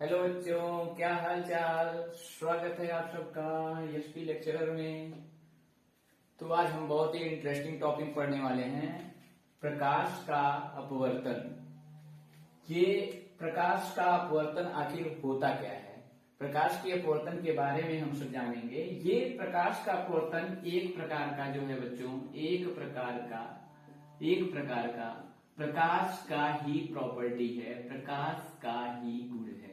Hello बच्चों, क्या हाल चाल। स्वागत है आप सबका एसपी लेक्चरर में। तो आज हम बहुत ही इंटरेस्टिंग टॉपिक पढ़ने वाले हैं, प्रकाश का अपवर्तन। ये प्रकाश का अपवर्तन आखिर होता क्या है, प्रकाश के अपवर्तन के बारे में हम सब जानेंगे। ये प्रकाश का अपवर्तन एक प्रकार का जो है बच्चों, एक प्रकार का प्रकाश का ही प्रॉपर्टी है, प्रकाश का ही गुण है,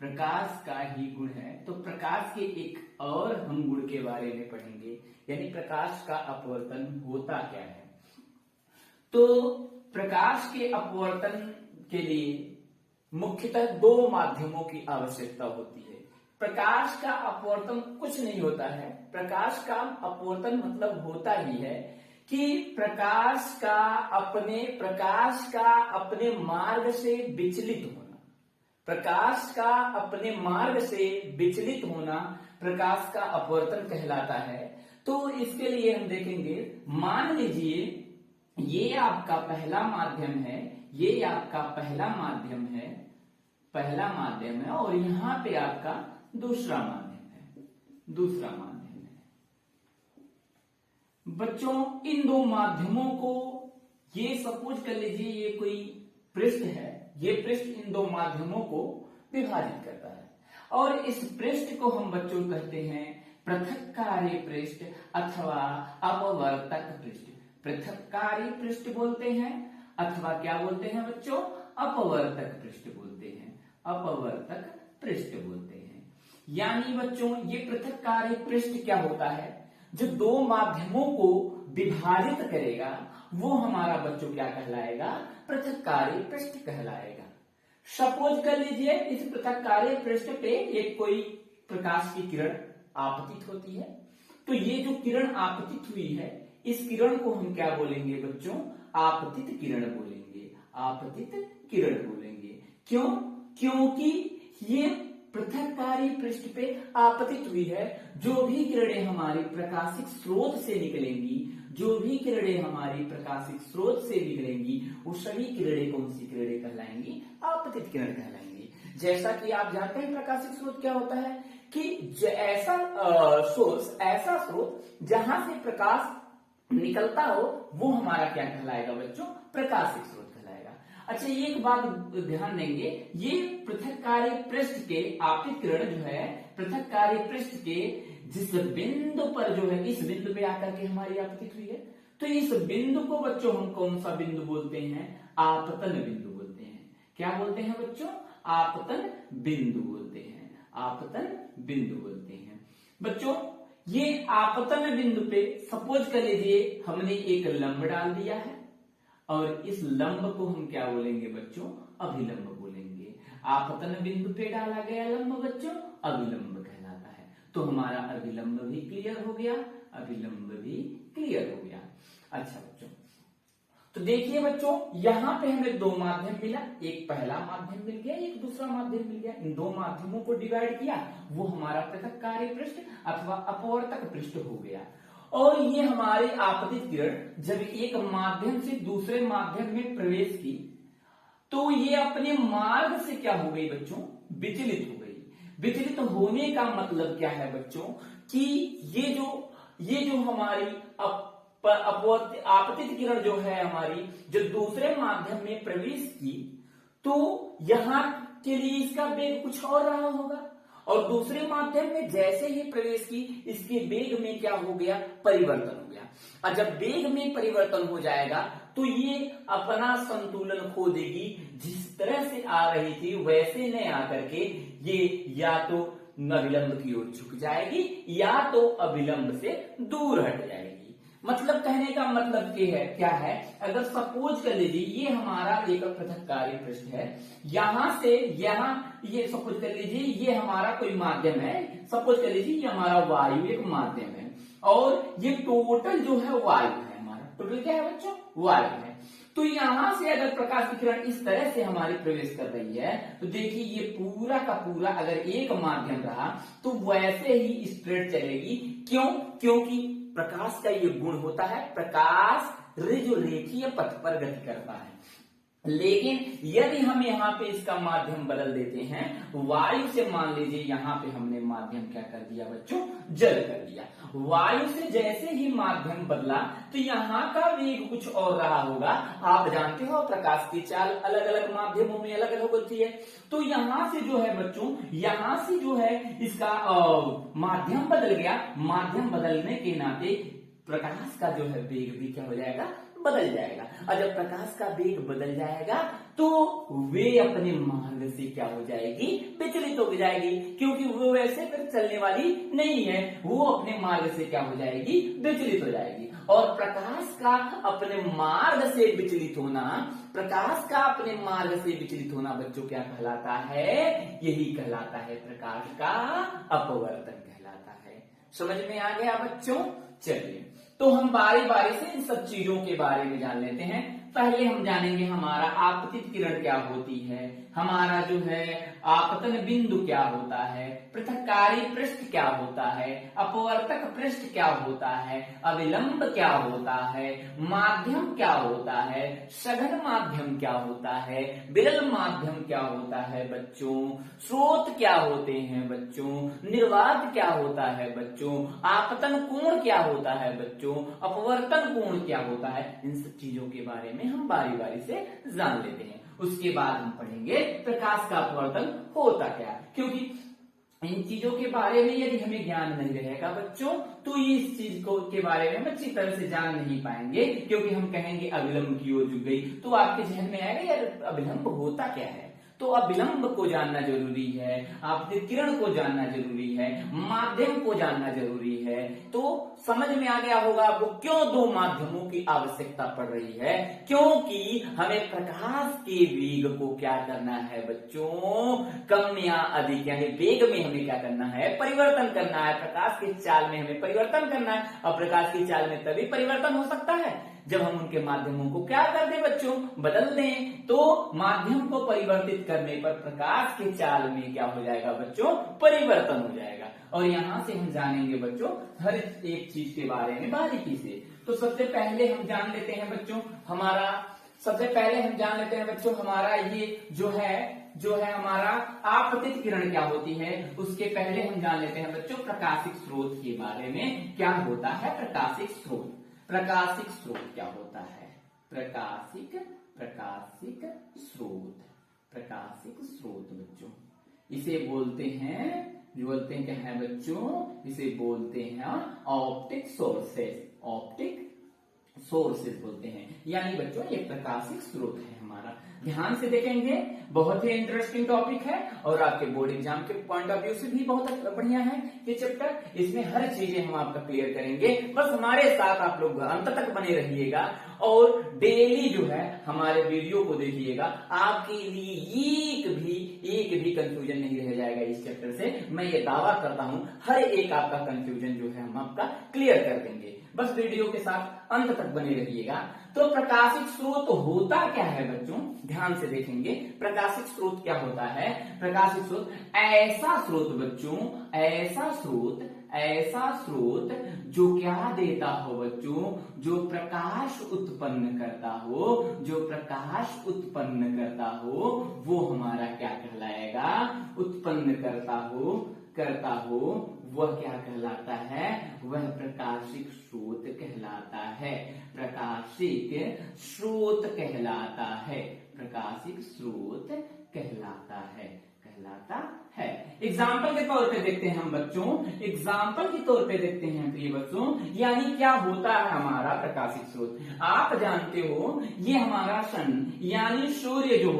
प्रकाश का ही गुण है। तो प्रकाश के एक और हम गुण के बारे में पढ़ेंगे, यानी प्रकाश का अपवर्तन होता क्या है। तो प्रकाश के अपवर्तन के लिए मुख्यतः दो माध्यमों की आवश्यकता होती है। प्रकाश का अपवर्तन कुछ नहीं होता है, प्रकाश का अपवर्तन मतलब होता ही है कि प्रकाश का अपने मार्ग से विचलित होना, प्रकाश का अपने मार्ग से विचलित होना प्रकाश का अपवर्तन कहलाता है। तो इसके लिए हम देखेंगे, मान लीजिए ये आपका पहला माध्यम है, ये आपका पहला माध्यम है और यहां पे आपका दूसरा माध्यम है। बच्चों, इन दो माध्यमों को ये सपोज कर लीजिए ये कोई पृष्ठ है, ये पृष्ठ इन दो माध्यमों को विभाजित करता है और इस पृष्ठ को हम बच्चों कहते हैं पृथक्कारी पृष्ठ अथवा अपवर्तक पृष्ठ। पृथक्कारी पृष्ठ बोलते हैं अथवा क्या बोलते हैं बच्चों, अपवर्तक पृष्ठ बोलते हैं, अपवर्तक पृष्ठ बोलते हैं। यानी बच्चों ये पृथक्कारी पृष्ठ क्या होता है, जो दो माध्यमों को विभाजित करेगा वो हमारा बच्चों क्या कहलाएगा, पृथक्कारी पृष्ठ कहलाएगा। सपोज कर लीजिए इस पृथक्कारी पृष्ठ पे एक कोई प्रकाश की किरण आपतित होती है, तो ये जो किरण आपतित हुई है इस किरण को हम क्या बोलेंगे बच्चों, आपतित किरण बोलेंगे, आपतित किरण बोलेंगे। क्यों? क्योंकि ये पृथक्कारी पृष्ठ पे आपतित हुई है। जो भी किरणें हमारी प्रकाशिक स्रोत से निकलेंगी, जो भी किरणें हमारी प्रकाशिक स्रोत से निकलेंगी वो सभी किरणें कौन सी किरणें कहलाएंगी, आपतित किरण कहलाएंगी। जैसा कि आप जानते हैं प्रकाशिक स्रोत क्या होता है कि ऐसा स्रोत जहां से प्रकाश निकलता हो वो हमारा क्या कहलाएगा बच्चों, प्रकाशिक स्रोत कहलाएगा। अच्छा, एक बात ध्यान देंगे, ये पृथक्कारी पृष्ठ के आपतित किरण जो है, पृथक्कारी पृष्ठ के जिस बिंदु पर जो है, इस बिंदु पे आकर के हमारी आपतित हुई है, तो इस बिंदु को बच्चों हम कौन सा बिंदु बोलते हैं, आपतन बिंदु बोलते हैं। क्या बोलते हैं बच्चों, आपतन बिंदु बोलते हैं, आपतन बिंदु बोलते हैं। बच्चों ये आपतन बिंदु पे सपोज कर लीजिए हमने एक लंब डाल दिया है और इस लंब को हम क्या बोलेंगे बच्चों, अभिलंब बोलेंगे। आपतन बिंदु पे डाला गया लंब बच्चों अभिलंब कहलाता है। तो हमारा अभिलंब भी क्लियर हो गया, अभिलंब भी क्लियर हो गया। अच्छा बच्चों, तो देखिए बच्चों यहां पे हमें दो माध्यम मिला, एक पहला माध्यम मिल गया, एक दूसरा माध्यम मिल गया। इन दो माध्यमों को डिवाइड किया, वो हमारा पृथक्कारी पृष्ठ अथवा अपवर्तक पृष्ठ हो गया। और ये हमारी आपतित किरण जब एक माध्यम से दूसरे माध्यम में प्रवेश की तो ये अपने मार्ग से क्या हो गई बच्चों, विचलित हो गई। विचलित होने का मतलब क्या है बच्चों, कि ये जो हमारी आपतित किरण जो है हमारी, जो दूसरे माध्यम में प्रवेश की, तो यहां के लिए इसका वेग कुछ और रहा होगा और दूसरे माध्यम में जैसे ही प्रवेश की इसके वेग में क्या हो गया, परिवर्तन हो गया। और जब वेग में परिवर्तन हो जाएगा तो ये अपना संतुलन खो देगी, जिस तरह से आ रही थी वैसे न आकर के ये या तो अभिलंब की ओर झुक जाएगी या तो अभिलंब से दूर हट जाएगी। मतलब कहने का मतलब क्या है, अगर सपोज कर लीजिए ये हमारा एक पृथक्कारी पृष्ठ है, यहां से यहां ये सपोज कर लीजिए ये हमारा कोई माध्यम है, सपोज कर लीजिए ये हमारा वायु एक माध्यम है और ये टोटल जो है वायु है, हमारा टोटल क्या है बच्चों, वायु है। तो यहां से अगर प्रकाश की किरण इस तरह से हमारी प्रवेश कर रही है तो देखिए ये पूरा का पूरा अगर एक माध्यम रहा तो वैसे ही स्ट्रेट चलेगी। क्यों? क्योंकि प्रकाश का ये गुण होता है, प्रकाश जो रेखीय पथ पर गति करता है, लेकिन यदि हम यहाँ पे इसका माध्यम बदल देते हैं, वायु से मान लीजिए यहाँ पे हमने माध्यम क्या कर दिया बच्चों, जल कर दिया। वायु से जैसे ही माध्यम बदला तो यहाँ का वेग कुछ और रहा होगा। आप जानते हो प्रकाश की चाल अलग अलग माध्यमों में अलग अलग होती है। तो यहाँ से जो है बच्चों, यहाँ से जो है इसका माध्यम बदल गया। माध्यम बदलने के नाते प्रकाश का जो है वेग भी क्या हो जाएगा, बदल जाएगा। और जब प्रकाश का वेग बदल जाएगा तो वे अपने मार्ग से क्या हो जाएगी, विचलित हो जाएगी, क्योंकि वो वैसे फिर चलने वाली नहीं है, वो अपने मार्ग से क्या हो जाएगी, विचलित हो जाएगी। और प्रकाश का अपने मार्ग से विचलित होना, प्रकाश का अपने मार्ग से विचलित होना बच्चों क्या कहलाता है, यही कहलाता है प्रकाश का अपवर्तन कहलाता है। समझ में आ गया बच्चों? चलिए तो हम बारी बारी से इन सब चीजों के बारे में जान लेते हैं। पहले हम जानेंगे हमारा आपतित किरण क्या होती है, हमारा जो है आपतन बिंदु क्या होता है, पृथक्कारी पृष्ठ क्या होता है, अपवर्तक पृष्ठ क्या होता है, अविलंब क्या होता है, माध्यम क्या होता है, सघन माध्यम क्या होता है, विरल माध्यम क्या होता है बच्चों, स्रोत क्या होते हैं बच्चों, निर्वात क्या होता है बच्चों, आपतन कोण क्या होता है बच्चों, अपवर्तन कोण क्या होता है। इन सब चीजों के बारे में हम बारी बारी से जान लेते हैं। उसके बाद हम पढ़ेंगे प्रकाश का अपवर्तन होता क्या, क्योंकि इन चीजों के बारे में यदि हमें ज्ञान नहीं रहेगा बच्चों तो इस चीज को के बारे में हम अच्छी तरह से जान नहीं पाएंगे। क्योंकि हम कहेंगे अविलंब की ओर झुक गई तो आपके जहन में आएगा यार अविलंब होता क्या है। तो अविलंब को जानना जरूरी है, आपतित किरण को जानना जरूरी है, माध्यम को जानना जरूरी है। तो समझ में आ गया होगा आपको क्यों दो माध्यमों की आवश्यकता पड़ रही है, क्योंकि हमें प्रकाश के वेग को क्या करना है बच्चों, कम या अधिक यानी वेग में हमें क्या करना है, परिवर्तन करना है। प्रकाश की चाल में हमें परिवर्तन करना है और प्रकाश की चाल में तभी परिवर्तन हो सकता है जब हम उनके माध्यमों को क्या कर दें बच्चों, बदल दें। तो माध्यम को परिवर्तित करने पर प्रकाश के चाल में क्या हो जाएगा बच्चों, परिवर्तन हो जाएगा। और यहाँ से हम जानेंगे बच्चों हर एक चीज के बारे में बारीकी से। तो सबसे पहले हम जान लेते हैं बच्चों हमारा ये जो है हमारा आपतित किरण क्या होती है। उसके पहले हम जान लेते हैं बच्चों प्रकाशिक स्रोत के बारे में। क्या होता है प्रकाशिक स्रोत, प्रकाशिक स्रोत क्या होता है, प्रकाशिक स्रोत बच्चों इसे बोलते हैं क्या है बच्चों, इसे बोलते हैं ऑप्टिक सोर्सेस बोलते हैं। यानी बच्चों ये प्रकाशिक स्रोत है हमारा। ध्यान से देखेंगे, बहुत ही इंटरेस्टिंग टॉपिक है और आपके बोर्ड एग्जाम के पॉइंट ऑफ व्यू से भी बहुत बढ़िया है ये चैप्टर। इसमें हर चीजें हम आपका क्लियर करेंगे, बस हमारे साथ आप लोग अंत तक बने रहिएगा और डेली जो है हमारे वीडियो को देखिएगा। आपके लिए एक भी कंफ्यूजन नहीं रह जाएगा इस चैप्टर से, मैं ये दावा करता हूं। हर एक आपका कंफ्यूजन जो है हम आपका क्लियर कर देंगे, बस वीडियो के साथ अंत तक बने रहिएगा। तो प्रकाशिक स्रोत होता क्या है बच्चों, ध्यान से देखेंगे। प्रकाशिक स्रोत क्या होता है, प्रकाशिक स्रोत ऐसा स्रोत बच्चों, ऐसा स्रोत जो क्या देता हो बच्चों, जो प्रकाश उत्पन्न करता हो, वो हमारा क्या कहलाएगा, उत्पन्न करता हो वह क्या कहलाता है, वह प्रकाशिक स्रोत कहलाता है। प्रकाशिक स्रोत कहलाता है। एग्जाम्पल के तौर पे देखते हैं हम बच्चों, प्रिय बच्चों, यानी क्या होता है हमारा प्रकाशिक स्रोत। आप जानते हो ये हमारा सन यानी सूर्य जो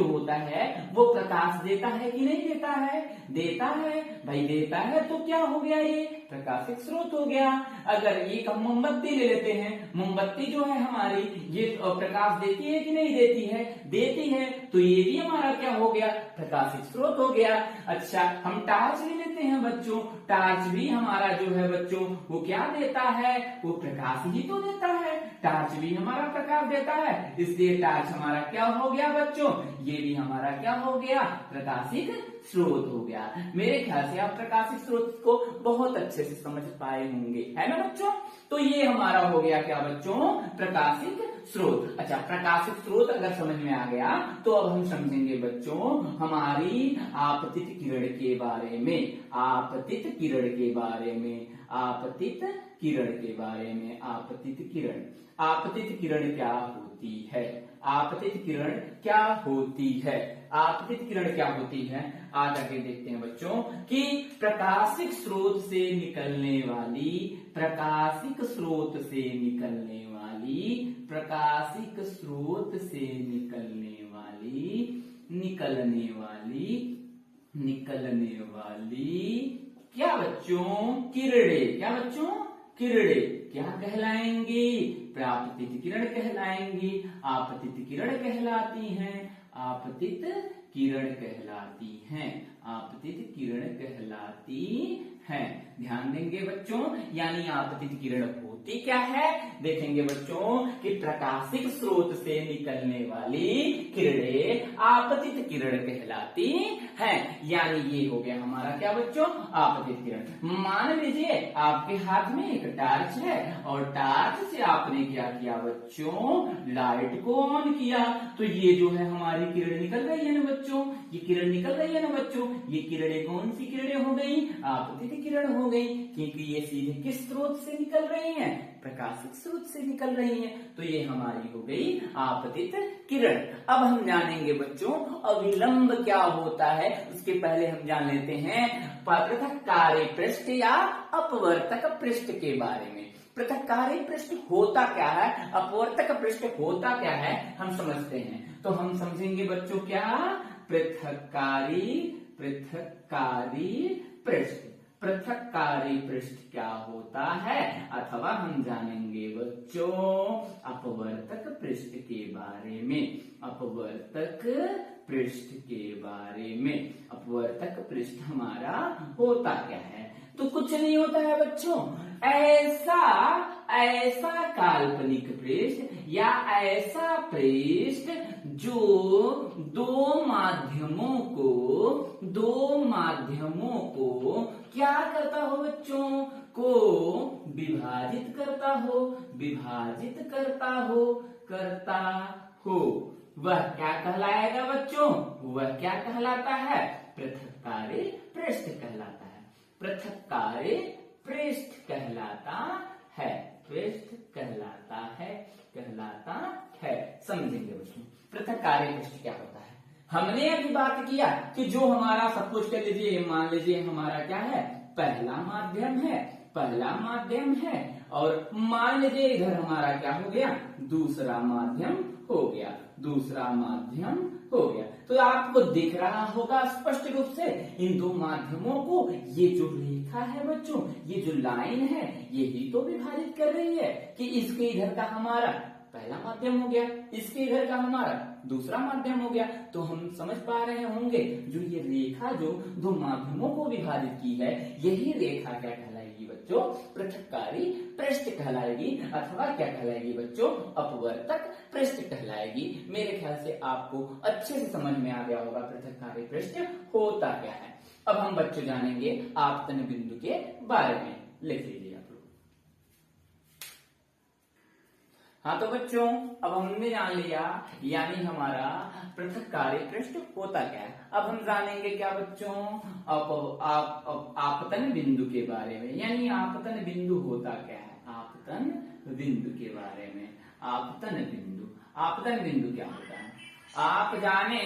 होता है वो प्रकाश देता है कि नहीं देता है, देता है भाई, देता है। तो क्या हो गया, ये प्रकाशिक स्रोत हो गया। अगर एक हम मोमबत्ती ले लेते हैं, मोमबत्ती जो है हमारी ये प्रकाश देती है कि नहीं देती है, देती है, तो ये भी हमारा क्या हो गया, प्रकाशिक स्रोत हो गया। अच्छा हम टार्च ले लेते हैं बच्चों, टार्च भी हमारा जो है बच्चों वो क्या देता है, वो प्रकाश ही तो देता है। टार्च भी हमारा प्रकाश देता है, इसलिए टार्च हमारा क्या हो गया बच्चों? ये भी हमारा क्या हो गया? प्राकाशिक स्रोत हो गया। मेरे ख्याल से आप प्राकाशिक स्रोत को बहुत अच्छे से समझ पाए होंगे, है ना बच्चों? तो ये हमारा हो गया क्या बच्चों? प्रकाशिक स्रोत। अच्छा, प्रकाशिक स्रोत अगर समझ में आ गया तो अब हम समझेंगे बच्चों हमारी आपतित किरण के बारे में। आपतित किरण के बारे में, आपतित किरण के बारे में। आपतित किरण, आपतित किरण क्या होती है? आपतित किरण क्या होती है? आपतित किरण क्या होती है? आज आगे देखते हैं बच्चों कि प्रकाशिक स्रोत से निकलने वाली, प्रकाशिक स्रोत से निकलने वाली, प्रकाशिक स्रोत से निकलने वाली, निकलने वाली, निकलने वाली क्या बच्चों? किरणें। क्या बच्चों? किरणें क्या कहलाएंगी? आपतित किरण कहलाएंगी। आपतित किरण कहलाती हैं। आपतित किरण कहलाती हैं। आपतित किरण कहलाती हैं। ध्यान देंगे बच्चों, यानी आपतित किरण होती क्या है? देखेंगे बच्चों कि प्रकाशिक स्रोत से निकलने वाली किरणें आपतित किरण कहलाती हैं। यानी ये हो गया हमारा क्या बच्चों? आपतित किरण। मान लीजिए आपके हाथ में एक टार्च है और टार्च से आपने क्या किया बच्चों? लाइट को ऑन किया, तो ये जो है हमारी किरण निकल रही है ना बच्चों? ये किरण निकल रही है ना बच्चों? ये किरणें कौन सी किरणें हो गई? आपतित किरण हो गई, क्योंकि ये सीधे किस स्रोत से निकल रही हैं? प्रकाशिक स्रोत से निकल रही हैं। तो ये हमारी हो गई आपतित किरण। अब हम जानेंगे बच्चों अविलंब क्या होता है। उसके पहले हम जान लेते हैं पृथक्कारी पृष्ठ या अपवर्तक पृष्ठ के बारे में। पृथक्कारी पृष्ठ होता क्या है, अपवर्तक पृष्ठ होता क्या है, हम समझते हैं। तो हम समझेंगे बच्चों क्या? पृथक्कारी, पृथक्कारी पृष्ठ। पृथक्कारी पृष्ठ क्या होता है, अथवा हम जानेंगे बच्चों अपवर्तक पृष्ठ के बारे में। अपवर्तक पृष्ठ के बारे में। अपवर्तक पृष्ठ हमारा होता क्या है? तो कुछ नहीं होता है बच्चों, ऐसा ऐसा काल्पनिक पृष्ठ या ऐसा पृष्ठ जो दो माध्यमों को क्या करता हो बच्चों? को विभाजित करता हो, विभाजित करता हो। वह क्या कहलाएगा बच्चों? वह क्या कहलाता है? पृथक्कारी पृष्ठ कहलाता है। पृथक्कारी पृष्ठ कहलाता है। पृष्ठ कहलाता है, कहलाता है। समझेंगे बच्चों पृथक्कारी पृष्ठ क्या होता है। हमने अभी बात किया कि जो हमारा सब कुछ कह लीजिए, मान लीजिए हमारा क्या है? पहला माध्यम है, पहला माध्यम है, और मान लीजिए इधर हमारा क्या हो गया? दूसरा माध्यम हो गया, दूसरा माध्यम हो गया। तो आपको दिख रहा होगा स्पष्ट रूप से इन दो माध्यमों को, ये जो रेखा है बच्चों, ये जो लाइन है, यही तो विभाजित कर रही है कि इसके इधर का हमारा पहला माध्यम हो गया, इसके इधर का हमारा दूसरा माध्यम हो गया। तो हम समझ पा रहे होंगे जो ये रेखा जो दो माध्यमों को विभाजित की है, यही रेखा क्या कहलाएगी बच्चों? पृथक्कारी पृष्ठ कहलाएगी, अथवा क्या कहलाएगी बच्चों? अपवर्तक पृष्ठ कहलाएगी। मेरे ख्याल से आपको अच्छे से समझ में आ गया होगा पृथक्कारी पृष्ठ होता क्या है। अब हम बच्चों जानेंगे आपतन बिंदु के बारे में। लिख लीजिए आप लोग। हाँ तो बच्चों अब हमने जान लिया यानी हमारा पृथक्कारी पृष्ठ होता क्या है। अब हम जानेंगे क्या बच्चों? आपतन बिंदु के बारे में, यानी आपतन बिंदु होता क्या है? आपतन बिंदु के बारे में। आपतन बिंदु, आपतन बिंदु क्या होता है? आप जाने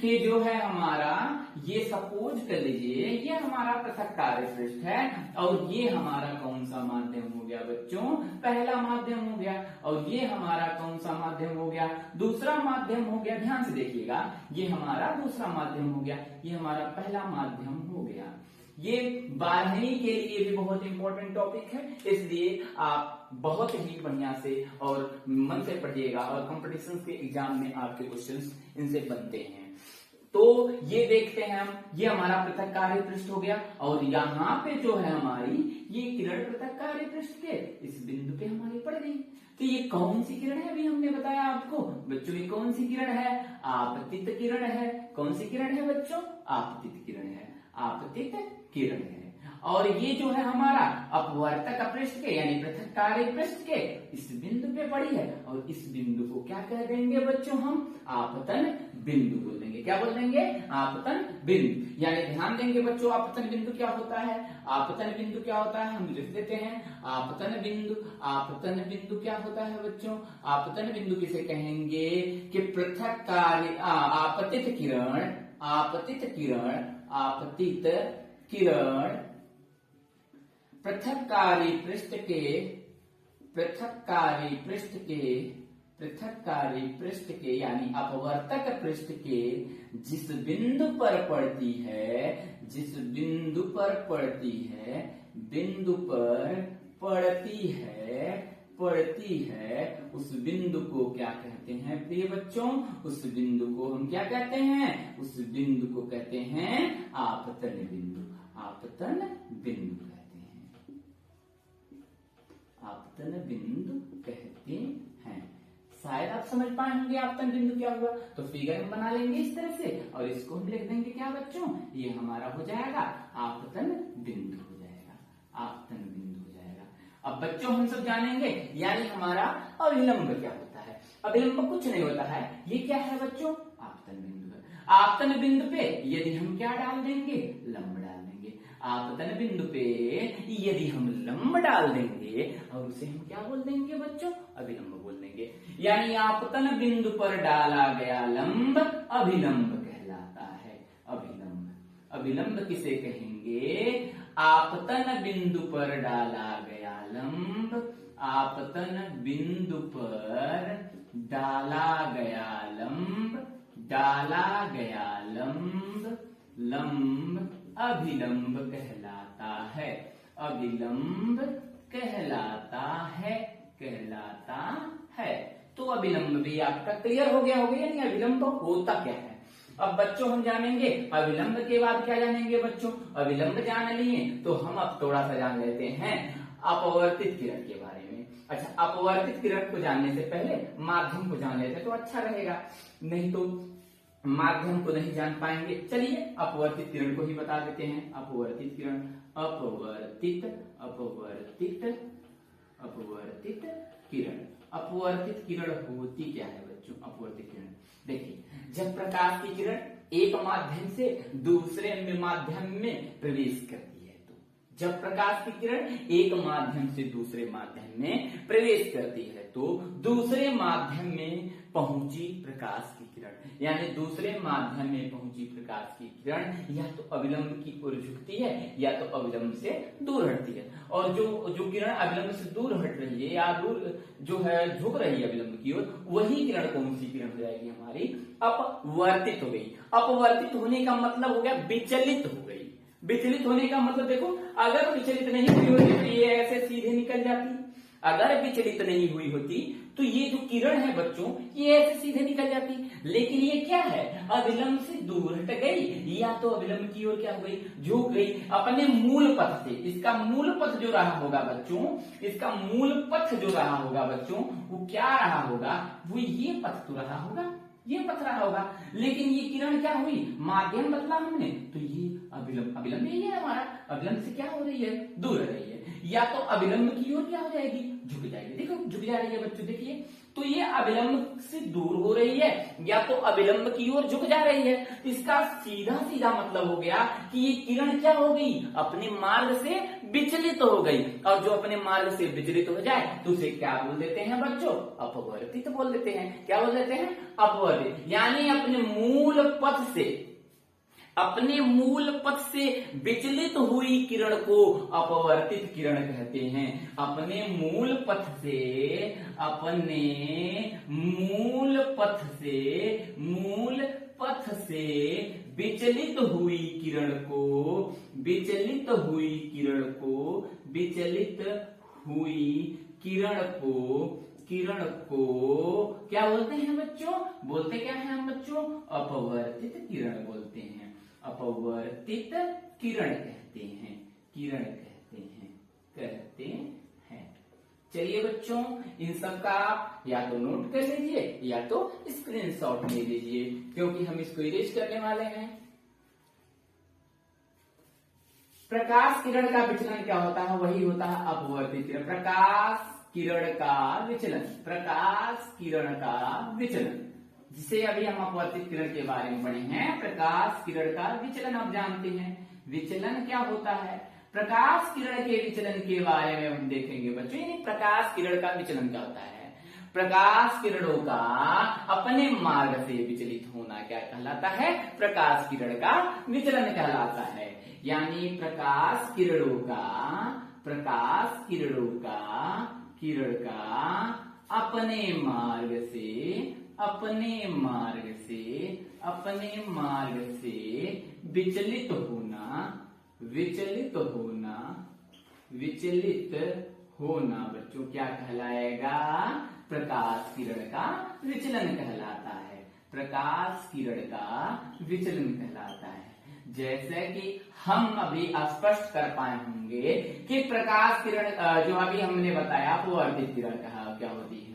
कि जो है हमारा ये सपोज कर लीजिए ये हमारा पृथक्कारी पृष्ठ है और ये हमारा कौन सा माध्यम हो गया बच्चों? पहला माध्यम हो गया। और ये हमारा कौन सा माध्यम हो गया? दूसरा माध्यम हो गया। ध्यान से देखिएगा, ये हमारा दूसरा माध्यम हो गया, ये हमारा पहला माध्यम हो गया। ये 12वीं के लिए भी बहुत इंपॉर्टेंट टॉपिक है, इसलिए आप बहुत ही बढ़िया से और मन से पढ़िएगा और कॉम्पिटिशन के एग्जाम में आपके क्वेश्चंस इनसे बनते हैं। तो ये देखते हैं हम, ये हमारा पृथक्कार्य पृष्ठ हो गया और यहाँ पे जो है हमारी ये किरण पृथक्कार्य पृष्ठ के इस बिंदु पे हमारी पड़ गई। तो ये कौन सी किरण है, अभी हमने बताया आपको बच्चों, ये कौन सी किरण है, आपतित किरण है। कौन सी किरण है बच्चों, आपतित किरण है, आपतित किरण है। और ये जो है हमारा अपवर्तक पृष्ठ के यानी पृथक्कार्य पृष्ठ के इस बिंदु पे पड़ी है और इस बिंदु को क्या कह देंगे बच्चों, हम आपतन बिंदु बोल देंगे। क्या बोल देंगे, आपतन बिंदु। यानी ध्यान देंगे बच्चों, आपतन बिंदु क्या होता है, आपतन बिंदु क्या होता है, हम लिख देते हैं आपतन बिंदु। आपतन बिंदु क्या होता है बच्चों, आपतन बिंदु किसे कहेंगे कि पृथक्कार्य आपतित किरण, आपतित किरण, आपतित किरण पृथक्कार्य पृष्ठ के, पृथक्कार्य पृष्ठ के, पृथक्कार्य पृष्ठ के यानी अपवर्तक पृष्ठ के जिस बिंदु पर पड़ती है, जिस बिंदु पर पड़ती है, बिंदु पर पड़ती है, पड़ती है, उस बिंदु को क्या कहते हैं प्रिय बच्चों, उस बिंदु को हम क्या कहते हैं, उस बिंदु को कहते हैं आपतन बिंदु। आपतन बिंदु कहते हैं, आपतन बिंदु कहते हैं। शायद आप समझ पाए होंगे आपतन बिंदु क्या हुआ। तो फिगर हम बना लेंगे इस तरह से और इसको हम लिख देंगे क्या बच्चों, ये हमारा हो जाएगा आपतन बिंदु हो जाएगा, आपतन बिंदु हो जाएगा। अब बच्चों हम सब जानेंगे यानी हमारा अभिलंब क्या होता है। अभिलंब कुछ नहीं होता है, ये क्या है बच्चों, आपतन बिंदु है। आपतन बिंदु पे यदि हम क्या डाल देंगे, लंब डाल देंगे। आपतन बिंदु पे यदि हम लंब डाल देंगे और उसे हम क्या बोल देंगे बच्चों, अभिलंब बोल देंगे। यानी आपतन बिंदु पर डाला गया लंब अभिलंब कहलाता है, अभिलंब। अभिलंब किसे कहेंगे, आपतन बिंदु पर डाला गया लंब, आपतन बिंदु पर डाला गया लंब, डाला गया लंब, लंब अभिलंब कहलाता है, अभिलंब कहलाता है, कहलाता है। तो अभिलंब भी आपका क्लियर हो गया होगा, यानी अभिलंब होता क्या है। अब बच्चों हम जानेंगे अभिलंब के बाद क्या जानेंगे बच्चों, अभिलंब जान लिए तो हम अब थोड़ा सा जान लेते हैं अपवर्तित किरण के बारे में। अच्छा, अपवर्तित किरण को जानने से पहले माध्यम को जान लेते तो अच्छा रहेगा, नहीं तो माध्यम को नहीं जान पाएंगे। चलिए अपवर्तित किरण को ही बता देते हैं। अपवर्तित किरण, अपवर्तित, अपवर्तित, अपवर्तित किरण। अपवर्तित किरण होती क्या है बच्चों, अपवर्तित किरण देखिए, जब प्रकाश की किरण एक माध्यम से दूसरे माध्यम में प्रवेश करती है, तो जब प्रकाश की किरण एक माध्यम से दूसरे माध्यम में प्रवेश करती है तो दूसरे माध्यम में पहुंची प्रकाश की किरण, यानी दूसरे माध्यम में पहुंची प्रकाश की किरण या तो अविलंब की ओर झुकती है या तो अविलंब से दूर हटती है। और जो किरण अविलंब से दूर हट रही है या दूर जो है झुक रही है अविलंब की ओर, वही किरण कौन सी किरण हो जाएगी हमारी, अपवर्तित हो गई। अपवर्तित होने का मतलब हो गया विचलित हो गई। विचलित होने का मतलब देखो, अगर विचलित नहीं हुई होती तो ये ऐसे सीधे निकल जाती, अगर विचलित नहीं हुई होती तो ये जो किरण है बच्चों ये ऐसे सीधे निकल जाती, लेकिन ये क्या है, अविलंब से दूर हट गई या तो अविलंब की ओर क्या हो गई, झुक गई अपने मूल पथ से। इसका मूल पथ जो रहा होगा बच्चों, इसका मूल पथ जो रहा होगा बच्चों, वो क्या रहा होगा, वो ये पथ तो रहा होगा, ये पथ रहा होगा। लेकिन ये किरण क्या हुई, माध्यम बदला हमने, तो ये अविलंब, अविलंब यही है हमारा, अविलंब से क्या हो रही है, दूर रही है, या तो अविलंब की ओर क्या हो जाएगी, झुक जाएगी। देखो झुक जा रही है बच्चों, देखिए तो ये अविलंब से दूर हो रही है या तो अविलंब की ओर झुक जा रही है। इसका सीधा सीधा मतलब हो गया कि ये किरण क्या हो गई, अपने मार्ग से विचलित हो गई, और जो अपने मार्ग से विचलित हो जाए तो उसे क्या बोल देते हैं बच्चों, अपवर्तित बोल देते हैं। क्या बोल देते हैं, अपवर्तित, यानी अपने मूल पथ से, अपने मूल पथ से विचलित हुई किरण को अपवर्तित किरण कहते हैं। अपने मूल पथ से, अपने मूल पथ से, मूल पथ से विचलित हुई किरण को, विचलित हुई किरण को, विचलित हुई किरण को, किरण को क्या बोलते हैं बच्चों, बोलते क्या है हम बच्चों? अपवर्तित किरण बोलते हैं, अपवर्तित किरण कहते हैं, किरण कहते हैं। चलिए बच्चों, इन सब का आप या तो नोट कर लीजिए या तो स्क्रीनशॉट ले लीजिए, क्योंकि हम इसको इरेज करने वाले हैं। प्रकाश किरण का विचलन क्या होता है? वही होता है अपवर्तित किरण। प्रकाश किरण का विचलन, प्रकाश किरण का विचलन, जिसे अभी हम अपवर्तित किरण के बारे में पढ़े हैं। प्रकाश किरण का विचलन आप जानते हैं, विचलन क्या होता है? प्रकाश किरण के विचलन के बारे में हम देखेंगे बच्चों। यानी प्रकाश किरण का विचलन क्या होता है? प्रकाश किरणों का अपने मार्ग से विचलित होना क्या कहलाता है? प्रकाश किरण का विचलन कहलाता है। यानी प्रकाश किरण का अपने मार्ग से विचलित होना बच्चों क्या कहलाएगा? प्रकाश किरण का विचलन कहलाता है, प्रकाश किरण का विचलन कहलाता है। जैसे कि हम अभी स्पष्ट कर पाए होंगे कि प्रकाश किरण जो अभी हमने बताया अपवर्तित किरण क्या होती है,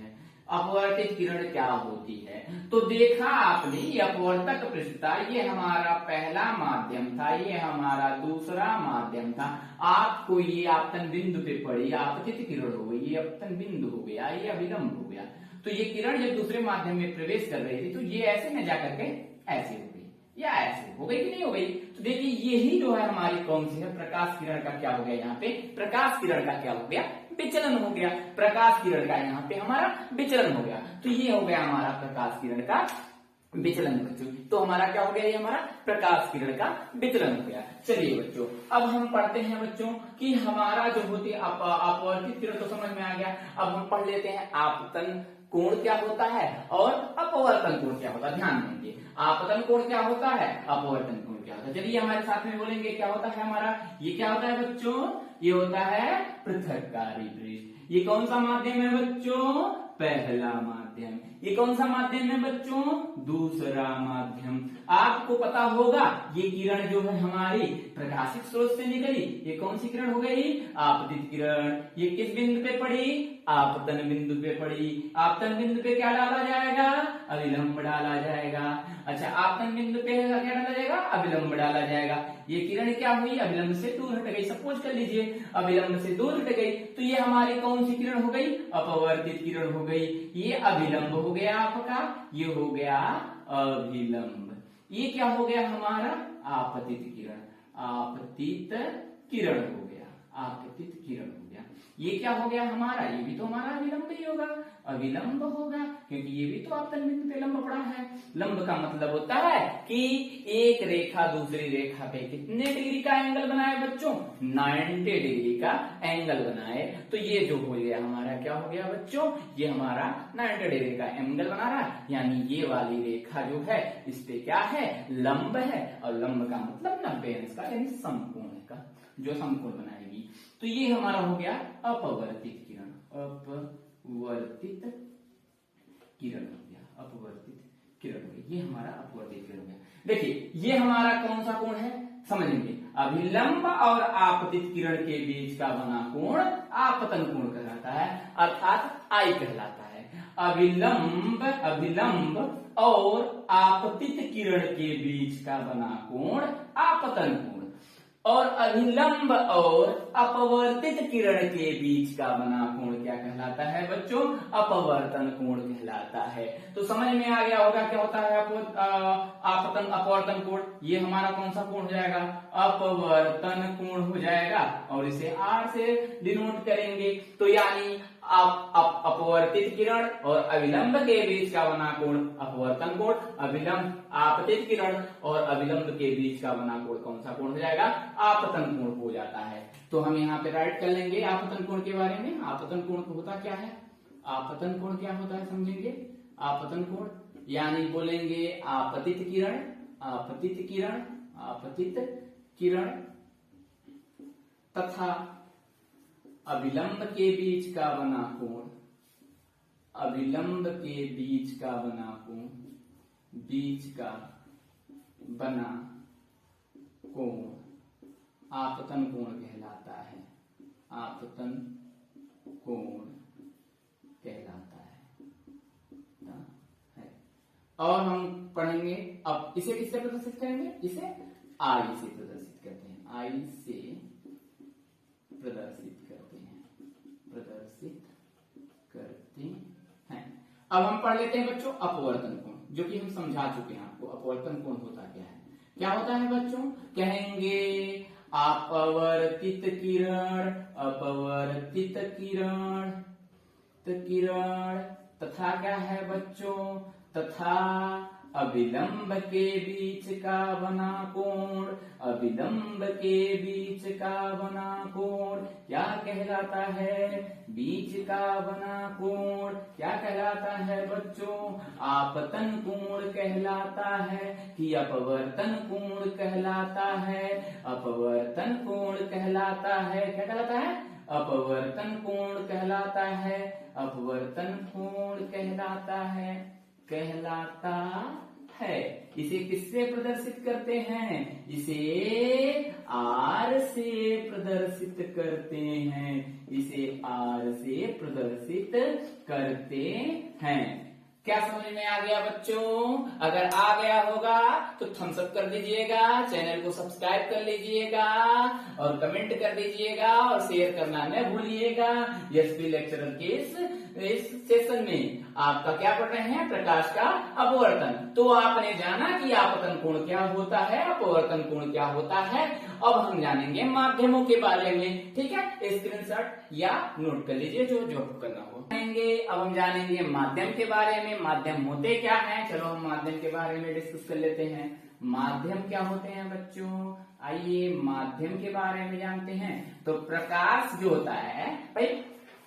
अपवर्तित किरण क्या होती है। तो देखा आपने, ये अपवर्तक पृष्ठ था, ये हमारा पहला माध्यम था, ये हमारा दूसरा माध्यम था। आपको ये आपतन बिंदु पे पड़ी आपतित किरण हो गई, ये अपतन बिंदु हो गया, ये अभिलंब हो गया। तो ये किरण जब दूसरे माध्यम में प्रवेश कर रही थी तो ये ऐसे न जाकर के ऐसे हो गई या ऐसे हो गई कि नहीं हो गई। तो देखिए यही जो है हमारी कौन सी है? प्रकाश किरण का क्या हो गया? यहाँ पे प्रकाश किरण का क्या हो गया? विचलन हो गया। प्रकाश किरण का यहाँ पे हमारा विचलन हो गया। तो ये हो गया हमारा प्रकाश किरण का विचलन बच्चों। तो हमारा क्या हो गया? ये हमारा प्रकाश किरण का विचलन हो गया। चलिए बच्चों, अब हम पढ़ते हैं बच्चों कि हमारा जो होती है अपवर्तित किरण तो समझ में आ गया। अब हम पढ़ लेते हैं आपतन कोण क्या होता है और अपवर्तन कोण क्या होता है। ध्यान देंगे, आपतन कोण क्या होता है, अपवर्तन कोण क्या होता है। चलिए हमारे साथ में बोलेंगे क्या होता है हमारा। ये क्या होता है बच्चों? ये होता है पृथक्कारी पृष्ठ। ये कौन सा माध्यम है बच्चों? पहला माध्यम। ये कौन सा माध्यम है बच्चों? दूसरा माध्यम। आपको पता होगा ये किरण जो है हमारी प्रकाशित स्रोत से निकली, ये कौन सी किरण हो गई? आपतित किरण। ये किस बिंदु पे पड़ी? आपतन बिंदु पे पड़ी। आपतन बिंदु पे क्या डाला जाएगा? अभिलंब डाला जाएगा। अच्छा, आपतन बिंदु पे क्या डाला जाएगा? अभिलंब डाला जाएगा। ये किरण क्या हुई? अभिलंब से दूर हट गई। सपोज कर लीजिए अभिलंब से दूर हट गई, तो ये हमारी कौन सी किरण हो गई? अपवर्तित किरण हो गई। ये अभिलंब हो गया आपका, ये हो गया अभिलंब। ये क्या हो गया हमारा? आपतित किरण। आपतित किरण हो गया, आपतित किरण हो गया। ये क्या हो गया हमारा? ये भी तो हमारा अभिलंब ही होगा, अभिलंब होगा, क्योंकि ये भी तो आपतन बिंदु पे लंब पड़ा है। लंब का मतलब होता है कि एक रेखा दूसरी रेखा पे कितने डिग्री का एंगल बनाए बच्चों? 90 डिग्री का एंगल बनाए। तो ये जो हो गया हमारा क्या हो गया बच्चों? ये हमारा 90 डिग्री का एंगल बना रहा है। यानी ये वाली रेखा जो है इस पे क्या है? लंब है। और लंब का मतलब 90 अंश का, यानी समकोण का, जो समकोण बनाएगी। तो ये हमारा हो गया अपवर्तित किरण। अपवर्तित किरण हो गया, अपवर्तित किरण हो गया। ये हमारा अपवर्तित किरण हो गया। देखिए ये हमारा कौन सा कोण है समझेंगे। अभिलंब और आपतित किरण के बीच का बना कोण आपतन कोण कहलाता है, अर्थात आई कहलाता है। अभिलंब और आपतित किरण के बीच का बना कोण आपतन कोण, और अभिलंब और अपवर्तित किरण के बीच का बना कोण क्या कहलाता है बच्चों? अपवर्तन कोण कहलाता है। तो समझ में आ गया होगा क्या होता है आपतन अपवर्तन कोण। ये हमारा कौन सा कोण हो जाएगा? अपवर्तन कोण हो जाएगा। और इसे R से डिनोट करेंगे। तो यानी अपवर्तित किरण और अभिलंब के बीच का बना कोण अपवर्तन कोण, अभिलंब आपतित किरण और अभिलंब के बीच का बना कोण कौन सा कोण हो जाएगा? आपतन कोण हो जाता है। तो हम यहाँ पे राइट कर लेंगे आपतन कोण के बारे में। आपतन कोण होता क्या है? आपतन कोण क्या होता है समझेंगे। आपतन कोण यानी बोलेंगे आपतित किरण, आपतित किरण, आपतित किरण तथा अभिलंब के बीच का बना कोण, अभिलंब के बीच का बना कोण बीच का बना कोण आपतन कोण कहलाता है, आपतन कोण कहलाता है। और हम पढ़ेंगे अब इसे किससे प्रदर्शित करेंगे, इसे आई से प्रदर्शित करते हैं, आई से प्रदर्शित करते हैं, प्रदर्शित करते हैं। अब हम पढ़ लेते हैं बच्चों अपवर्तन कोण, जो कि हम समझा चुके हैं आपको अपवर्तन कोण होता क्या है। क्या होता है बच्चों, कहेंगे अपवर्तित किरण, अपवर्तित किरण, किरण तथा क्या है बच्चों, तथा अविलंब के बीच का बना कोण, अविलंब के बीच का बना कोण क्या कहलाता है, बीच का बना कोण क्या कहलाता है बच्चों, आपतन कोण कहलाता है कि अपवर्तन कोण कहलाता है, अपवर्तन कोण कहलाता है, क्या कहलाता है, अपवर्तन कोण कहलाता है, अपवर्तन कोण कहलाता है, कहलाता है। इसे किससे प्रदर्शित करते हैं, इसे आर से प्रदर्शित करते हैं, इसे आर से प्रदर्शित करते हैं। क्या समझ में आ गया बच्चों, अगर आ गया होगा तो थम्स अप कर दीजिएगा, चैनल को सब्सक्राइब कर लीजिएगा और कमेंट कर दीजिएगा और शेयर करना न भूलिएगा। एसपी लेक्चरर के इस सेशन में आपका क्या पढ़ रहे हैं, प्रकाश का अपवर्तन। तो आपने जाना कि आपतन कोण क्या होता है, अपवर्तन कोण क्या होता है। अब हम जानेंगे माध्यमों के बारे में, ठीक है, स्क्रीनशॉट या नोट कर लीजिए जो जो करना हो। अब हम जानेंगे माध्यम के बारे में, माध्यम होते क्या हैं। चलो हम माध्यम के बारे में डिस्कस कर लेते हैं। माध्यम क्या होते हैं बच्चों, आइए माध्यम के बारे में जानते हैं। तो प्रकाश जो होता है भाई,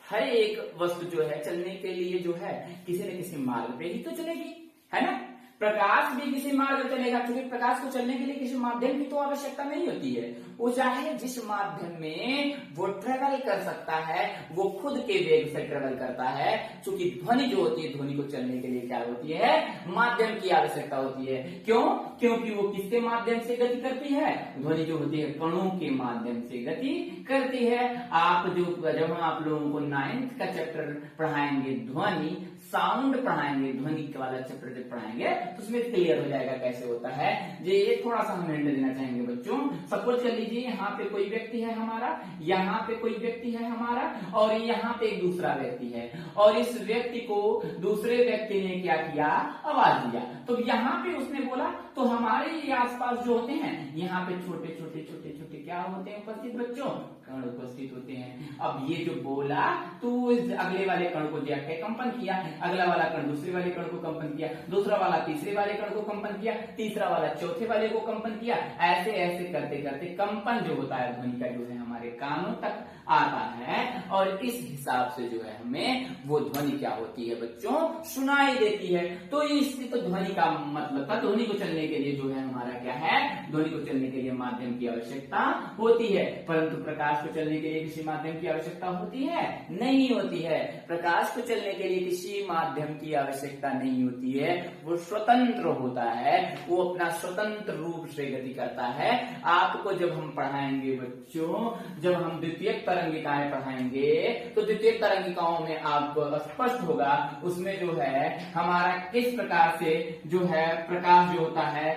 हर एक वस्तु जो है चलने के लिए जो है किसी न किसी मार्ग पे ही तो चलेगी, है ना। प्रकाश भी किसी मार्ग पर चलेगा, क्योंकि प्रकाश को चलने के लिए किसी माध्यम की तो आवश्यकता नहीं होती है। वो चाहे जिस माध्यम में वो ट्रेवल कर सकता है वो खुद के वेग से ट्रेवल करता है। क्योंकि ध्वनि जो होती है, ध्वनि को चलने के लिए क्या होती है, माध्यम की आवश्यकता होती है। क्यों, क्योंकि वो किसके माध्यम से गति करती है, ध्वनि जो होती है कणों के माध्यम से गति करती है। आप जब आप लोगों को 9th का चैप्टर पढ़ाएंगे ध्वनि, साउंड पढ़ाएंगे, ध्वनि वाला चैप्टर जब पढ़ाएंगे तो उसमें क्लियर हो जाएगा कैसे होता है। ये थोड़ा सा हम हैंडल देना चाहेंगे बच्चों। सपोज कर लीजिए यहाँ पे कोई व्यक्ति है हमारा, यहाँ पे कोई व्यक्ति है हमारा और यहाँ पे एक दूसरा व्यक्ति है, और इस व्यक्ति को दूसरे व्यक्ति ने क्या किया, आवाज दिया। तो यहाँ पे उसने बोला, तो हमारे ये आसपास जो होते हैं यहाँ पे छोटे छोटे छोटे छोटे क्या होते हैं उपस्थित बच्चों, कण उपस्थित होते हैं। अब ये जो बोला तो अगले वाले कण को देख के कंपन किया, अगला वाला कण दूसरे वाले कण को कंपन किया, दूसरा वाला तीसरे वाले कण को कंपन किया, तीसरा वाला चौथे वाले को कंपन किया। ऐसे ऐसे करते करते कंपन जो होता है ध्वनि का जो है हमारे कानों तक आता है, और इस हिसाब से जो है हमें वो ध्वनि क्या होती है बच्चों, सुनाई देती है। तो इससे तो ध्वनि का मतलब था, ध्वनि को चलने के लिए जो है हमारा क्या है, ध्वनि को चलने के लिए माध्यम की आवश्यकता होती है। परंतु प्रकाश को चलने के लिए किसी माध्यम की आवश्यकता होती है, नहीं होती है। प्रकाश को चलने के लिए किसी माध्यम की आवश्यकता नहीं होती है, वो स्वतंत्र होता है, वो अपना स्वतंत्र रूप से गति करता है। आपको जब हम पढ़ाएंगे बच्चों, जब हम द्वितीयक तरंगिकाएं पढ़ाएंगे तो द्वितीयक तरंगिकाओं में आपको स्पष्ट होगा उसमें जो है हमारा किस प्रकार से जो है प्रकाश जो होता है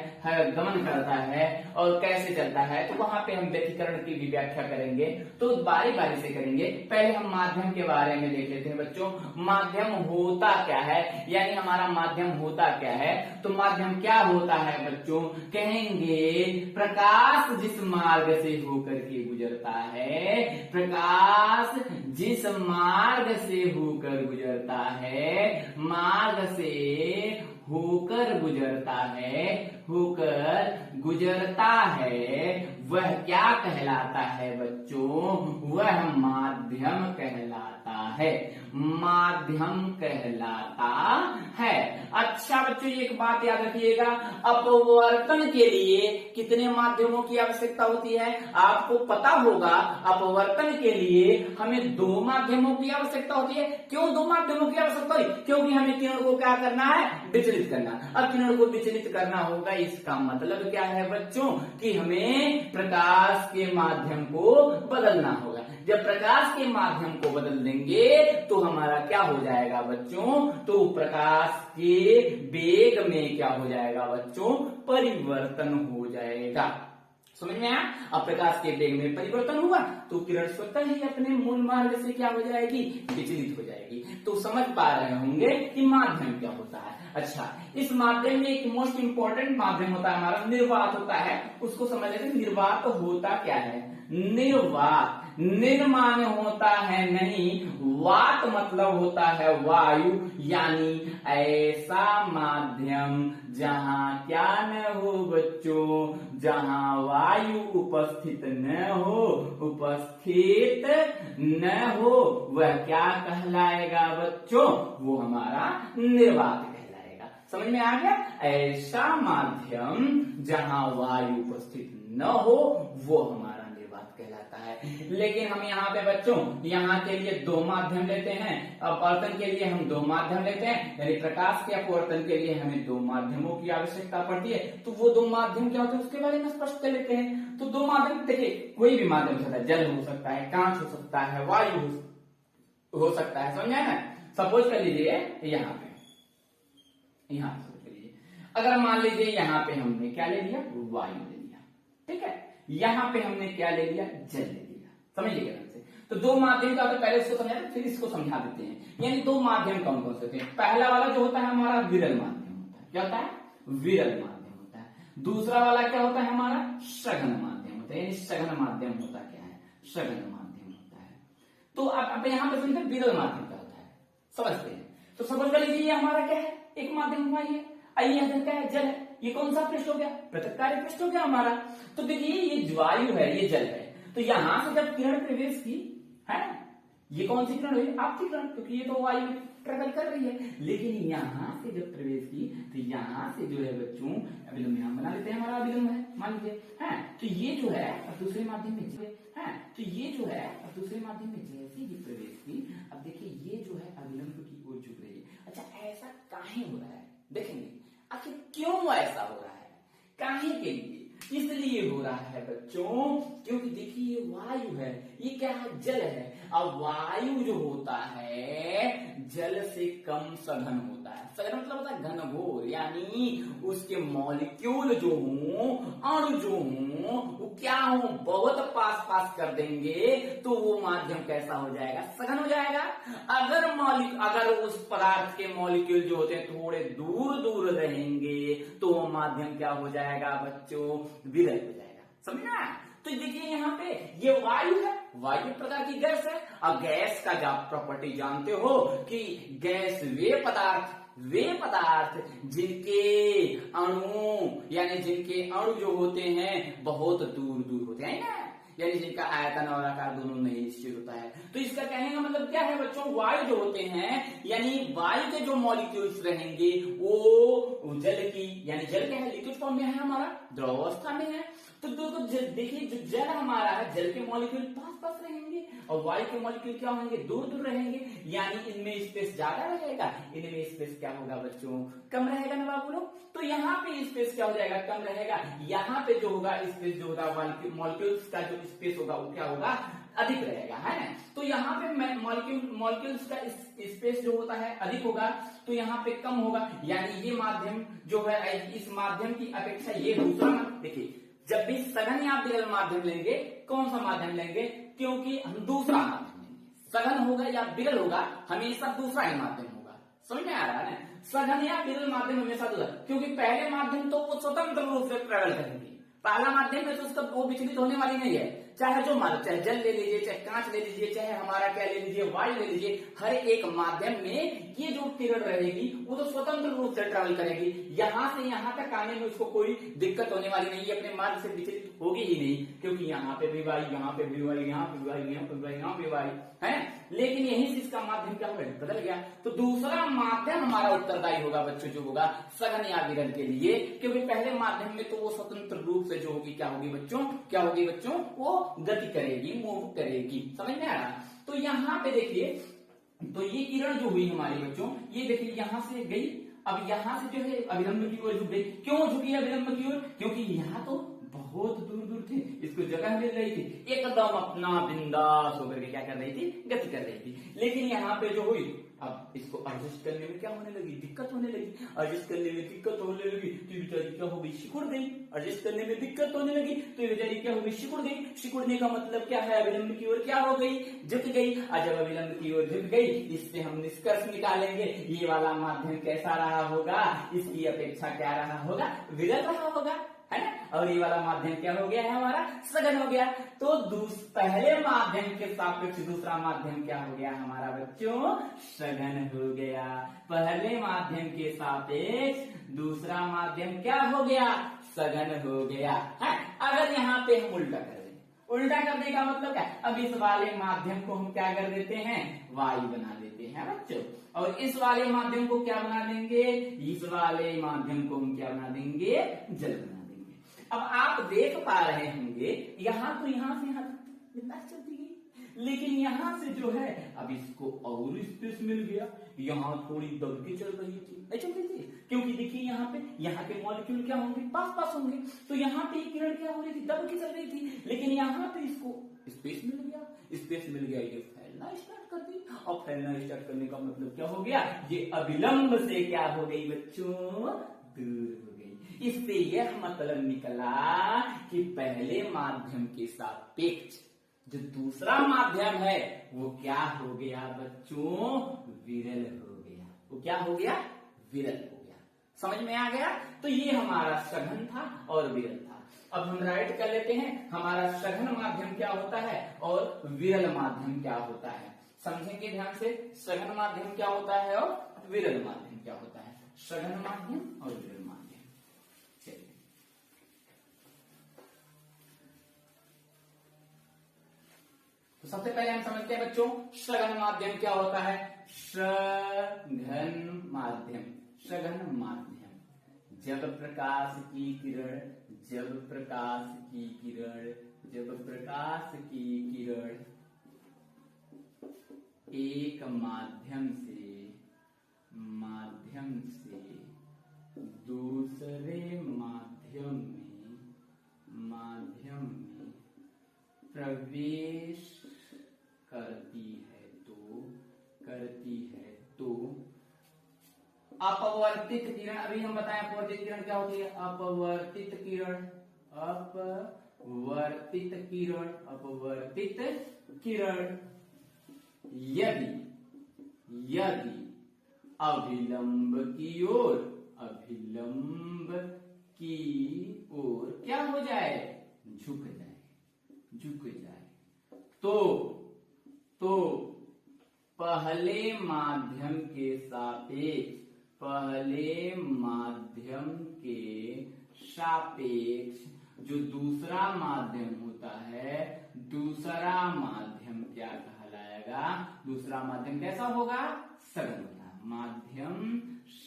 गमन करता है और कैसे चलता है। तो वहां पे हम व्यतिकरण की भी व्याख्या करेंगे, तो बारी बारी से करेंगे। पहले हम माध्यम के बारे में देख लेते हैं बच्चों। माध्यम होता क्या है, यानी हमारा माध्यम होता क्या है। तो माध्यम क्या होता है बच्चों, कहेंगे प्रकाश जिस मार्ग से होकर के गुजरता है, प्रकाश जिस मार्ग से होकर गुजरता है, मार्ग से होकर गुजरता है, होकर गुजरता है, वह क्या कहलाता है बच्चों, वह माध्यम कहलाता है। माध्यम कहलाता है। अच्छा बच्चों, एक बात याद रखिएगा, अपवर्तन के लिए कितने माध्यमों की आवश्यकता होती है? आपको पता होगा अपवर्तन के लिए हमें 2 माध्यमों की आवश्यकता होती है। क्यों 2 माध्यमों की आवश्यकता होती है? क्योंकि हमें किरण को क्या करना है? विचलित करना। अब किरण को विचलित करना होगा, इसका मतलब क्या है बच्चों कि हमें प्रकाश के माध्यम को बदलना होगा। जब प्रकाश के माध्यम को बदल देंगे तो हमारा क्या हो जाएगा बच्चों? तो प्रकाश के वेग में क्या हो जाएगा बच्चों? परिवर्तन हो जाएगा। समझ में आया? अब प्रकाश के वेग में परिवर्तन हुआ तो किरण स्वतः ही अपने मूल मार्ग से क्या हो जाएगी? विचलित हो जाएगी। तो समझ पा रहे होंगे कि माध्यम क्या होता है। अच्छा, इस माध्यम में एक मोस्ट इंपॉर्टेंट माध्यम होता है हमारा, निर्वात होता है। उसको समझ लेते हैं, निर्वात होता क्या है? निर्वात निर्माण होता है नहीं, वात मतलब होता है वायु, यानी ऐसा माध्यम जहां क्या न हो बच्चों? जहां वायु उपस्थित न हो, उपस्थित न हो, वह क्या कहलाएगा बच्चों? वो हमारा निर्वात कहलाएगा। समझ में आ गया? ऐसा माध्यम जहां वायु उपस्थित न हो वो हमारा निर्वात कहलाता है। लेकिन हम यहाँ पे बच्चों यहाँ के लिए 2 माध्यम लेते हैं। अपवर्तन के लिए हम 2 माध्यम लेते हैं, यानी प्रकाश के अपवर्तन के लिए हमें 2 माध्यमों की आवश्यकता पड़ती है। तो वो 2 माध्यम क्या होते हैं उसके बारे में स्पष्ट कर लेते हैं। तो 2 माध्यम देखिए, कोई भी माध्यम हो सकता है, जल हो सकता है, कांच हो सकता है, वायु हो सकता है। समझ आया ना? सपोज कर लीजिए यहाँ पे सपोज कर लीजिए, अगर मान लीजिए यहाँ पे हमने क्या ले लिया? वायु ले लिया, ठीक है। यहाँ पे हमने क्या ले लिया? जल ले लिया। समझिएगा ढंग से। तो 2 माध्यम का, तो पहले इसको समझा फिर इसको समझा देते हैं। यानी 2 माध्यम कौन कौन से होते हैं? पहला वाला जो होता है हमारा विरल माध्यम होता है। क्या होता है? विरल माध्यम होता है। दूसरा वाला क्या होता है हमारा? सघन माध्यम होता है। यानी सघन माध्यम होता क्या है? सघन माध्यम होता है। तो अब यहाँ पे समझते विरल माध्यम क्या होता है, समझते हैं। तो समझ कर लीजिए हमारा क्या है? एक माध्यम हुआ ये, आइए क्या है? जल है। ये कौन सा पृष्ठ हो गया? पृथक्कारी पृष्ठ हो गया हमारा। तो देखिए ये वायु है, ये जल है। तो यहां से जब किरण प्रवेश की है, ये कौन सी किरण हुई? आपकी किरण, क्योंकि ये तो वायु ट्रेवल कर रही है। लेकिन यहां से जब प्रवेश की तो यहां से जो है बच्चों, अभिलंब यहां बना लेते हैं, हमारा अभिलंब है मान लीजिए, है। तो ये जो है अब दूसरे माध्यम में है, तो ये जो है अब दूसरे माध्यम में जैसे ही प्रवेश की, अब देखिए ये जो है अभिलंब की ओर झुक रही है। अच्छा, ऐसा काहे हो रहा है? देखेंगे आखिर क्यों ऐसा हो रहा है, काहे के लिए? इसलिए हो रहा है बच्चों क्योंकि देखिए ये वायु है, ये क्या है? जल है। अब वायु जो होता है जल से कम सघन होता है। सघन मतलब होता है घनघोर, यानी उसके मॉलिक्यूल जो हो, अणु जो हो, वो क्या हो? बहुत पास पास कर देंगे तो वो माध्यम कैसा हो जाएगा? सघन हो जाएगा। अगर उस पदार्थ के मॉलिक्यूल जो होते हैं थोड़े दूर दूर रहेंगे तो वो माध्यम क्या हो जाएगा बच्चों? विरल हो जाएगा। समझना? तो देखिए यहाँ पे ये वायु है, वायु प्रकार की गैस है। अब गैस का आप प्रॉपर्टी जानते हो कि गैस वे पदार्थ जिनके अणु, यानी जिनके अणु जो होते हैं बहुत दूर दूर होते हैं ना, यानी जिनका आयतन और आकार दोनों नहीं निश्चित होता है। तो इसका कहने का मतलब क्या है बच्चों? वायु जो होते हैं, यानी वायु के जो मॉलिक्यूल्स रहेंगे वो जल की, यानी जल क्या है? लिक्विड फॉर्म में है, हमारा द्रव अवस्था में है। तो देखिए जो जल हमारा है, जल के मॉलिक्यूल पास पास रहेंगे और वायु के मॉलिक्यूल क्या होंगे? दूर दूर रहेंगे। यानी इनमें स्पेस ज्यादा रहेगा, इनमें स्पेस क्या होगा बच्चों? कम रहेगा ना बाबू लोग। तो यहाँ पे स्पेस क्या हो जाएगा? कम रहेगा। यहाँ पे जो होगा स्पेस जो होगा मॉलिक्यूल्स का जो स्पेस होगा वो क्या होगा? अधिक रहेगा, है। तो यहाँ पे मॉलिक्यूल्स का स्पेस जो होता है अधिक होगा, तो यहाँ पे कम होगा। यानी ये माध्यम जो है, इस माध्यम की अपेक्षा ये दूसरा माध्यम, देखिए जब भी सघन या विरल माध्यम लेंगे, कौन सा माध्यम लेंगे? क्योंकि हम दूसरा माध्यम लेंगे। सघन होगा या विरल होगा, हमेशा दूसरा ही माध्यम होगा। समझ में आ रहा है ना? सघन या विरल माध्यम हमेशा दूसरा, क्योंकि पहले माध्यम तो वो स्वतंत्र रूप से ट्रेवल करेंगे। पहला माध्यम में तो उसका वो विचलित होने वाली नहीं है, चाहे जो मान लो, चाहे जल ले लीजिए, चाहे कांच ले लीजिए, चाहे हमारा क्या ले लीजिए, वायु ले लीजिए, हर एक माध्यम में ये जो किरण रहेगी वो तो स्वतंत्र रूप से ट्रेवल करेगी। यहां से यहां तक आने में उसको कोई दिक्कत होने वाली नहीं है, अपने मार्ग से विचलित होगी ही नहीं, क्योंकि यहाँ पे भी वायु, यहाँ पे भी वायु, यहाँ पे भी वायु, यहाँ पे भी वायु, यहाँ पे वायु है। लेकिन यही से इसका माध्यम क्या होगा, बदल गया। तो दूसरा माध्यम हमारा उत्तरदायी होगा बच्चों, जो होगा सघन या विरल के लिए, क्योंकि पहले माध्यम में तो वो स्वतंत्र रूप से जो होगी क्या होगी बच्चों, क्या होगी बच्चों, वो गति करेगी, मूव करेगी। समझ में आ रहा? तो यहाँ पे देखिए, तो ये किरण जो हुई हमारी बच्चों, ये देखिए यहां से गई, अब यहां से जो है अविलंब की ओर झुक गई। क्यों झुकी अविलंब की ओर? क्योंकि यहाँ तो बहुत दूर दूर थे, इसको जगह मिल रही थी, एकदम अपना बिंदास होकर के क्या कर रही थी, गति कर रही थी। लेकिन यहाँ पे जो हुई, अब इसको एडजस्ट करने में क्या होने लगी, दिक्कत होने लगी। एडजस्ट करने में दिक्कत होने लगी तो ये बेचारी क्या हो गई, सिकुड़ गई। एडजस्ट करने में दिक्कत होने लगी तो ये बेचारी क्या हो गई, सिकुड़ गई। सिकुड़ने का मतलब क्या है, अविलंब की ओर क्या हो गई, झुक गई। और जब अविलंब की ओर झुक गई, इससे हम निष्कर्ष निकालेंगे ये वाला माध्यम कैसा रहा होगा, इसकी अपेक्षा क्या रहा होगा, विरल रहा होगा, है ना। और ये वाला माध्यम क्या हो गया है हमारा, सघन हो गया। तो पहले माध्यम के सापेक्ष दूसरा माध्यम क्या हो गया हमारा बच्चों, सघन हो गया। पहले माध्यम के सापेक्ष दूसरा माध्यम क्या हो गया, सघन हो गया है। अगर यहाँ पे हम उल्टा कर दें, उल्टा करने का मतलब क्या, अब इस वाले माध्यम को हम क्या कर देते हैं, वायु बना देते हैं बच्चों, और इस वाले माध्यम को क्या बना देंगे, इस वाले माध्यम को हम क्या बना देंगे, जल बना देंगे। अब आप देख पा रहे होंगे यहाँ तो यहाँ से यहाँ तक बिंदास चलती गई, लेकिन यहाँ से जो है अब इसको और स्पेस मिल गया, यहाँ थोड़ी दब के चल रही थी, नहीं चल रही थी, क्योंकि देखिए यहाँ के मॉलिक्यूल क्या होंगे, पास पास होंगे, तो यहाँ पे किरण क्या हो रही थी, दब के चल रही थी। लेकिन यहाँ पे इसको स्पेस मिल गया, स्पेस मिल गया, ये फैलना स्टार्ट कर दी। और फैलना स्टार्ट करने का मतलब क्या हो गया, ये अविलंब से क्या हो गई बच्चों, दूर हो गई। इससे यह मतलब निकला कि पहले माध्यम के सापेक्ष जो दूसरा माध्यम है वो क्या हो गया बच्चों, विरल हो गया। वो क्या हो गया, विरल हो गया। समझ में आ गया? तो ये हमारा सघन था और विरल था। अब हम राइट कर लेते हैं, हमारा सघन माध्यम क्या होता है और विरल माध्यम क्या होता है। समझेंगे ध्यान से, सघन माध्यम क्या होता है और विरल माध्यम क्या होता है। सघन माध्यम और विरल माध्यम, चलिए तो सबसे पहले हम समझते हैं बच्चों, सघन माध्यम क्या होता है। सघन माध्यम, सघन माध्यम जब प्रकाश की किरण, जब प्रकाश की किरण, जब प्रकाश की किरण एक माध्यम से दूसरे माध्यम में प्रवेश करती है तो अपवर्तित किरण, अभी हम बताएं अपवर्तित किरण क्या होती है। अपवर्तित किरण यदि अभिलंब की ओर क्या हो जाए, झुक जाए तो पहले माध्यम के सापेक्ष जो दूसरा माध्यम होता है, दूसरा माध्यम क्या कहलाएगा, दूसरा माध्यम कैसा होगा, सघन होता है। माध्यम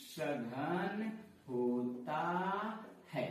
सघन होता है।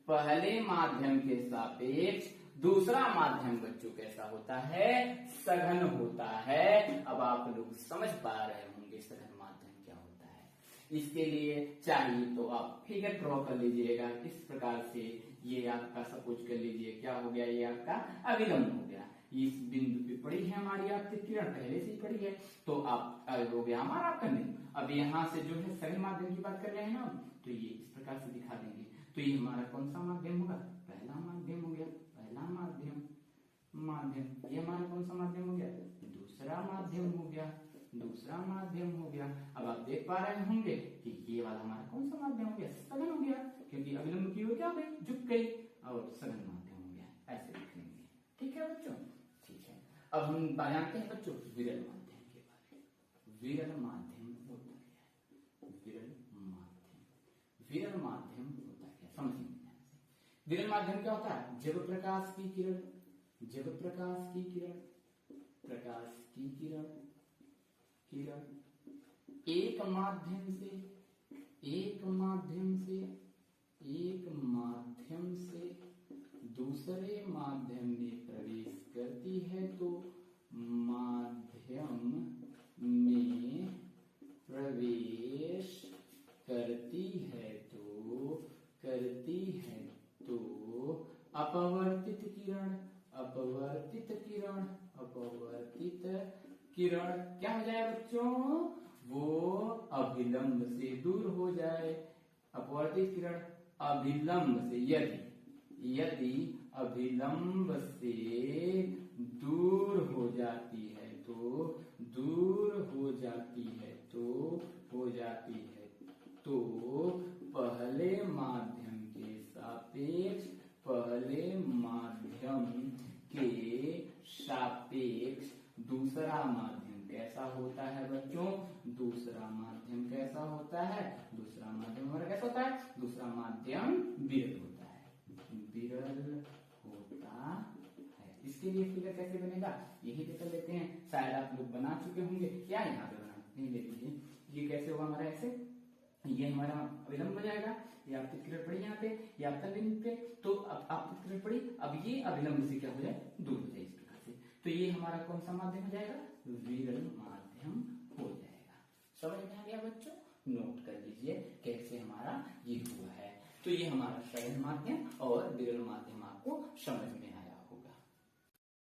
पहले माध्यम के सापेक्ष दूसरा माध्यम बच्चों कैसा होता है, सघन होता है। अब आप लोग समझ पा रहे होंगे सघन माध्यम क्या होता है। इसके लिए चाहिए तो आप फिगर ड्रॉ कर लीजिएगा इस प्रकार से। ये आपका सपोज कर लीजिए क्या हो गया, ये आपका अविलंब हो गया। इस बिंदु पे पड़ी है हमारी आपकी किरण, पहले से ही पड़ी है, तो आप हो गया हमारा कंटिन्यू। अब यहाँ से जो है सघन माध्यम की बात कर रहे हैं ना, तो ये इस प्रकार से दिखा देंगे। तो ये हमारा कौन सा माध्यम होगा, पहला माध्यम हो गया, पहला माध्यम। ये हमारा कौन सा माध्यम हो गया, दूसरा माध्यम हो गया, दूसरा माध्यम हो गया। अब आप देख पा रहे होंगे कि ये वाला हमारा कौन सा माध्यम हो गया, सघन हो गया, क्योंकि अविलंब की ओर क्या हो गई, झुक गई, और सघन माध्यम हो गया। ऐसे लिखेंगे, ठीक है बच्चों, ठीक है। अब हम जानते हैं बच्चों विरल माध्यम के बारे में। विरल माध्यम होता क्या है? विरल माध्यम होता क्या है समझिए ध्यान से। विरल माध्यम क्या होता है? जब प्रकाश की किरण, जब प्रकाश की किरण, प्रकाश की किरण, किरण एक माध्यम से, एक माध्यम से, एक माध्यम से दूसरे माध्यम में प्रवेश करती है तो माध्यम में प्रवेश करती है तो, करती है तो अपवर्तित किरण, अपवर्तित किरण, अपवर्तित किरण क्या हो जाए बच्चों? वो अभिलंब से दूर हो जाए। अपवर्तित किरण अभिलंब से, यदि अभिलंब से दूर हो जाती है तो, दूर हो जाती है तो, हो जाती है तो पहले माध्यम के सापेक्ष, पहले माध्यम के सापेक्ष दूसरा माध्यम कैसा होता है बच्चों? दूसरा माध्यम कैसा होता है? दूसरा माध्यम हमारा कैसा होता है? दूसरा माध्यम विरल होता है, विरल होता है। इसके लिए फिगर कैसे बनेगा यही देख लेते हैं, शायद आप लोग बना चुके होंगे, क्या यहाँ पे बना नहीं देखिए। ये कैसे होगा हमारा? ऐसे ये हमारा अभिलंब हो जाएगा, ये आपकी किरण पड़ी यहाँ पे, ये आपका बिंदु पे, तो अब आपकी किरण पड़ी, अब ये अभिलंब से क्या हो जाए? दूर हो जाए इस प्रकार से। तो ये हमारा कौन सा माध्यम हो जाएगा? विरल माध्यम हो जाएगा। समझ में आ गया बच्चों? नोट कर लीजिए कैसे हमारा ये हुआ है। तो ये हमारा सरल माध्यम और विरल माध्यम आपको समझ में